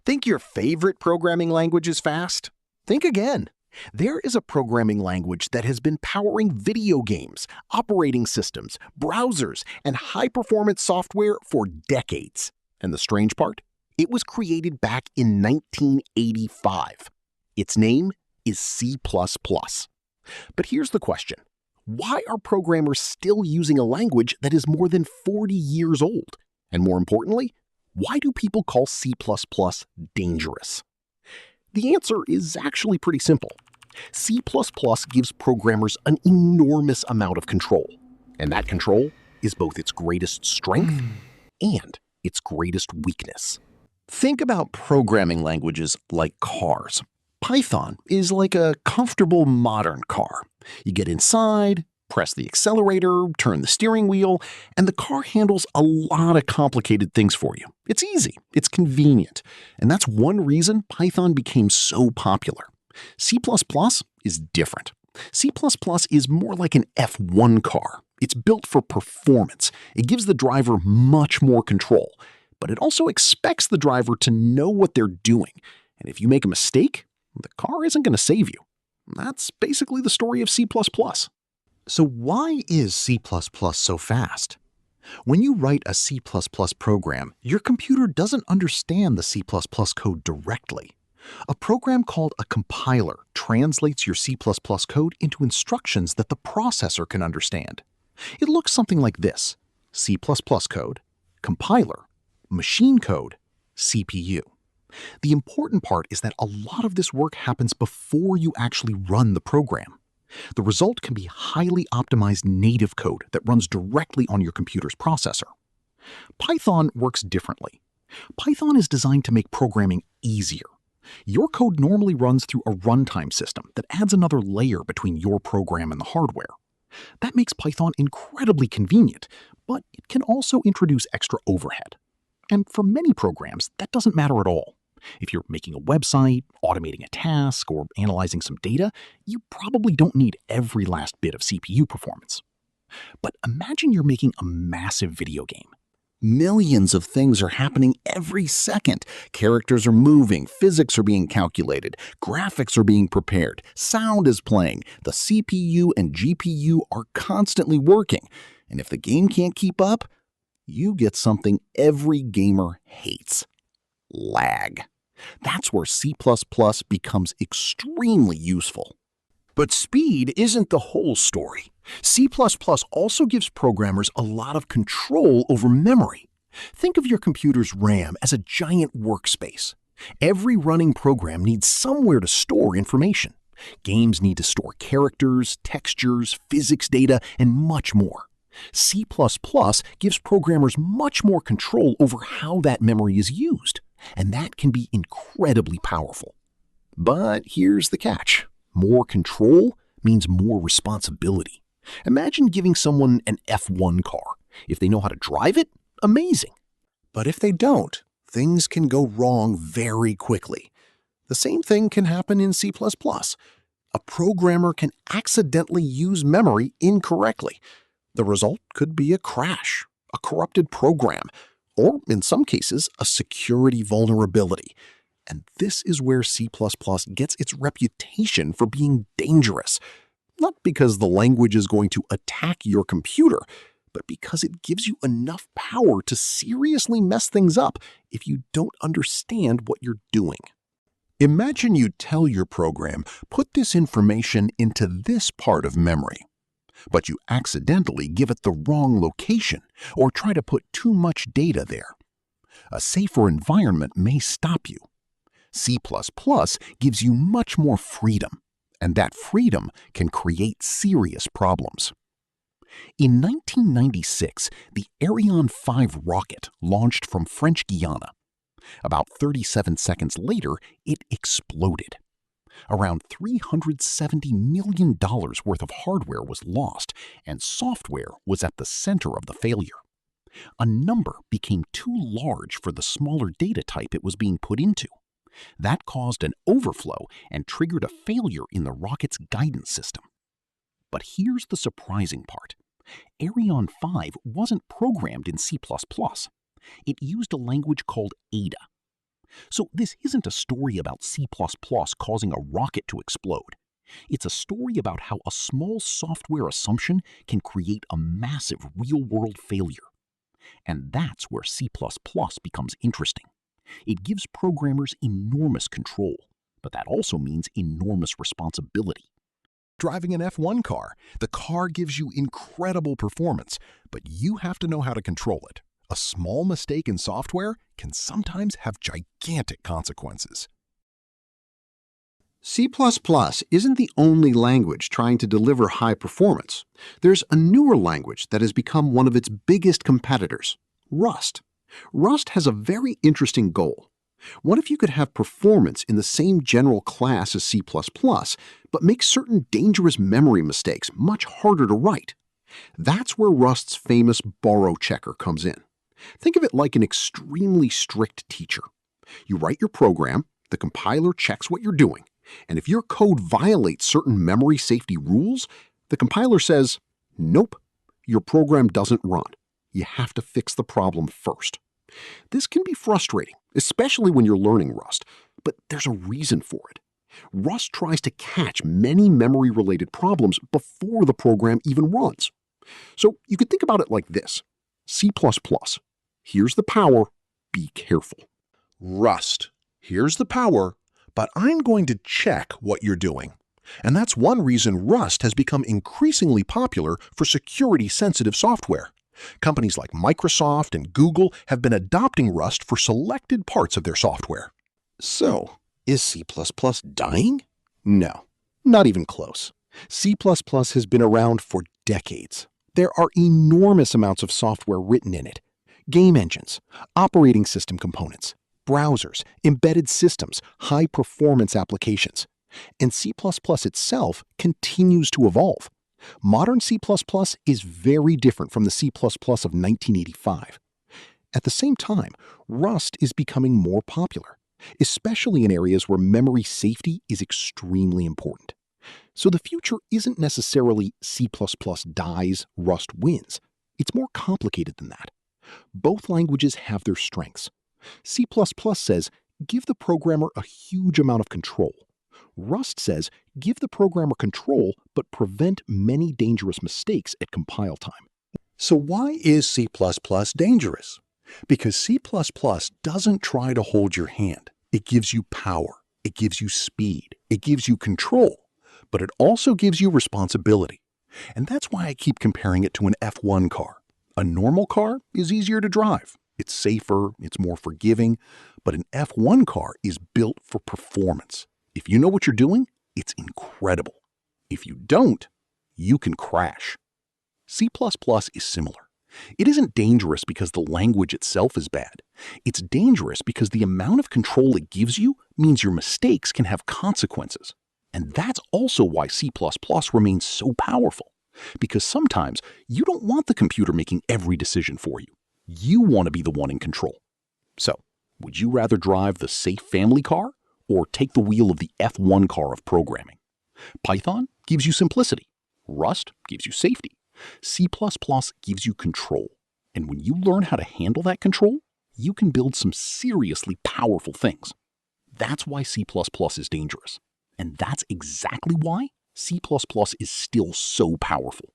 Think your favorite programming language is fast? Think again. There is a programming language that has been powering video games, operating systems, browsers, and high-performance software for decades. And the strange part? It was created back in 1985. Its name is C++. But here's the question. Why are programmers still using a language that is more than 40 years old? And more importantly, why do people call C++ dangerous? The answer is actually pretty simple. C++ gives programmers an enormous amount of control. And that control is both its greatest strength and its greatest weakness. Think about programming languages like cars. Python is like a comfortable modern car. You get inside, press the accelerator, turn the steering wheel, and the car handles a lot of complicated things for you. It's easy, it's convenient, and that's one reason Python became so popular. C++ is different. C++ is more like an F1 car. It's built for performance. It gives the driver much more control, but it also expects the driver to know what they're doing. And if you make a mistake, the car isn't going to save you. That's basically the story of C++. So why is C++ so fast? When you write a C++ program, your computer doesn't understand the C++ code directly. A program called a compiler translates your C++ code into instructions that the processor can understand. It looks something like this: C++ code, compiler, machine code, CPU. The important part is that a lot of this work happens before you actually run the program. The result can be highly optimized native code that runs directly on your computer's processor. Python works differently. Python is designed to make programming easier. Your code normally runs through a runtime system that adds another layer between your program and the hardware. That makes Python incredibly convenient, but it can also introduce extra overhead. And for many programs, that doesn't matter at all. If you're making a website, automating a task, or analyzing some data, you probably don't need every last bit of CPU performance. But imagine you're making a massive video game. Millions of things are happening every second. Characters are moving, physics are being calculated, graphics are being prepared, sound is playing, the CPU and GPU are constantly working. And if the game can't keep up, you get something every gamer hates: lag. That's where C++ becomes extremely useful. But speed isn't the whole story. C++ also gives programmers a lot of control over memory. Think of your computer's RAM as a giant workspace. Every running program needs somewhere to store information. Games need to store characters, textures, physics data, and much more. C++ gives programmers much more control over how that memory is used, and that can be incredibly powerful. But here's the catch. More control means more responsibility. Imagine giving someone an F1 car. If they know how to drive it, amazing. But if they don't, things can go wrong very quickly. The same thing can happen in C++. A programmer can accidentally use memory incorrectly. The result could be a crash, a corrupted program, or in some cases, a security vulnerability. And this is where C++ gets its reputation for being dangerous. Not because the language is going to attack your computer, but because it gives you enough power to seriously mess things up if you don't understand what you're doing. Imagine you tell your program, put this information into this part of memory, but you accidentally give it the wrong location or try to put too much data there. A safer environment may stop you. C++ gives you much more freedom, and that freedom can create serious problems. In 1996, the Ariane 5 rocket launched from French Guiana. About 37 seconds later, it exploded. Around $370 million worth of hardware was lost, and software was at the center of the failure. A number became too large for the smaller data type it was being put into. That caused an overflow and triggered a failure in the rocket's guidance system. But here's the surprising part. Ariane 5 wasn't programmed in C++. It used a language called Ada. So this isn't a story about C++ causing a rocket to explode. It's a story about how a small software assumption can create a massive real-world failure. And that's where C++ becomes interesting. It gives programmers enormous control, but that also means enormous responsibility. Driving an F1 car, the car gives you incredible performance, but you have to know how to control it. A small mistake in software can sometimes have gigantic consequences. C++ isn't the only language trying to deliver high performance. There's a newer language that has become one of its biggest competitors, Rust. Rust has a very interesting goal. What if you could have performance in the same general class as C++, but make certain dangerous memory mistakes much harder to write? That's where Rust's famous borrow checker comes in. Think of it like an extremely strict teacher. You write your program, the compiler checks what you're doing, and if your code violates certain memory safety rules, the compiler says, nope, your program doesn't run. You have to fix the problem first. This can be frustrating, especially when you're learning Rust, but there's a reason for it. Rust tries to catch many memory-related problems before the program even runs. So you could think about it like this. C++. Here's the power. Be careful. Rust. Here's the power, but I'm going to check what you're doing. And that's one reason Rust has become increasingly popular for security-sensitive software. Companies like Microsoft and Google have been adopting Rust for selected parts of their software. So, is C++ dying? No, not even close. C++ has been around for decades. There are enormous amounts of software written in it. Game engines, operating system components, browsers, embedded systems, high-performance applications. And C++ itself continues to evolve. Modern C++ is very different from the C++ of 1985. At the same time, Rust is becoming more popular, especially in areas where memory safety is extremely important. So the future isn't necessarily C++ dies, Rust wins. It's more complicated than that. Both languages have their strengths. C++ says, give the programmer a huge amount of control. Rust says, give the programmer control, but prevent many dangerous mistakes at compile time. So why is C++ dangerous? Because C++ doesn't try to hold your hand. It gives you power. It gives you speed. It gives you control. But it also gives you responsibility. And that's why I keep comparing it to an F1 car. A normal car is easier to drive. It's safer, it's more forgiving, but an F1 car is built for performance. If you know what you're doing, it's incredible. If you don't, you can crash. C++ is similar. It isn't dangerous because the language itself is bad. It's dangerous because the amount of control it gives you means your mistakes can have consequences. And that's also why C++ remains so powerful. Because sometimes you don't want the computer making every decision for you. You want to be the one in control. So, would you rather drive the safe family car or take the wheel of the F1 car of programming? Python gives you simplicity. Rust gives you safety. C++ gives you control. And when you learn how to handle that control, you can build some seriously powerful things. That's why C++ is dangerous. And that's exactly why C++ is still so powerful.